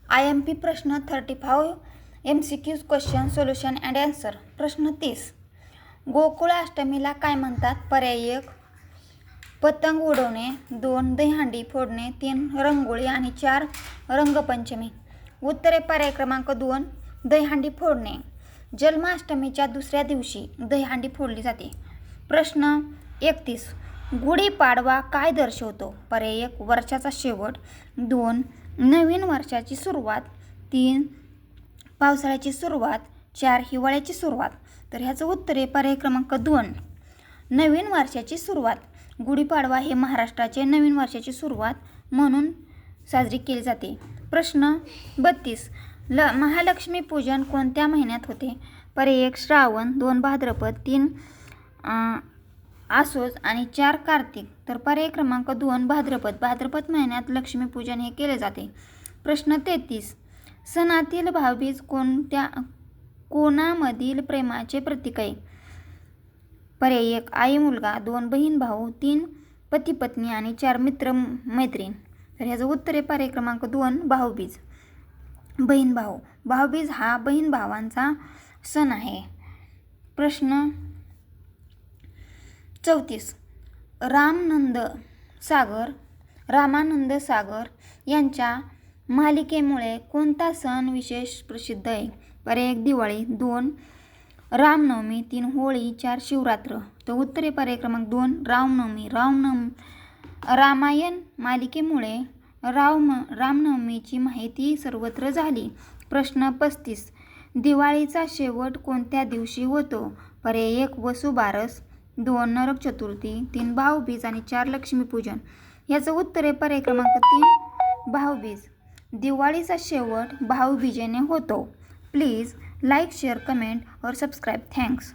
IMP प्रश्न 35 MCQs question solution and answer. प्रश्न 30. गोकुळाष्टमीला काय म्हणतात? पर्याय 1 पतंग उडवणे, 2 दहीहंडी फोडणे, 3 रंगोळी आणि 4 रंगपंचमी. उत्तरे पर्याय क्रमांक 2 दहीहंडी फोडणे. जन्माष्टमीच्या दुसऱ्या दिवशी दहीहंडी फोडली जाते. प्रश्न 31. गुढीपाडवा काय दर्शवतो? पर्याय 1 वर्षाचा शेवट, 2 नवीन वर्षाची सुरुवात, 3 पावसाळ्याची सुरुवात, 4 हिवाळ्याची सुरुवात. तर ह्याचं उत्तर आहे पर्याय क्रमांक 2 नवीन वर्षाची सुरुवात. गुढीपाडवा हे महाराष्ट्राचे नवीन वर्षाची सुरुवात म्हणून साजरी केली जाते. प्रश्न 32. महालक्ष्मी पूजन कोणत्या महिन्यात होते? पर्याय 1 श्रावण, 2 भाद्रपद, 3 आसोज आणि 4 कार्तिक. तर पर्याय क्रमांक 2 भाद्रपद. भाद्रपद महिन्यात लक्ष्मीपूजन हे केले जाते. प्रश्न 33. सणातील भाऊबीज कोणामधील प्रेमाचे प्रतीक आहे? पर्याय 1 आई मुलगा, 2 बहीण भाऊ, 3 पती पत्नी आणि 4 मित्र मैत्रीण. तर ह्याचं उत्तर आहे पर्याय क्रमांक 2 भाऊबीज, बहीण भाऊ. भाऊबीज हा बहीण भावांचा सण आहे. प्रश्न 34. रामानंद सागर यांच्या मालिकेमुळे कोणता सण विशेष प्रसिद्ध आहे? पर्याय 1 दिवाळी, 2 रामनवमी, 3 होळी, 4 शिवरात्र. तर उत्तर आहे पर्याय क्रमांक 2 रामनवमी. रामायण मालिकेमुळे रामनवमीची माहिती सर्वत्र झाली. प्रश्न 35. दिवाळीचा शेवट कोणत्या दिवशी होतो? पर्याय 1 वसुबारस, 2 नरक चतुर्थी, 3 भाऊबीज आणि 4 लक्ष्मीपूजन. याचं उत्तर आहे पर्याय क्रमांक 3 भाऊबीज. दिवाळीचा शेवट भाऊबीजेने होतो. प्लीज लाईक, शेअर, कमेंट और सब्सक्राइब. थँक्स.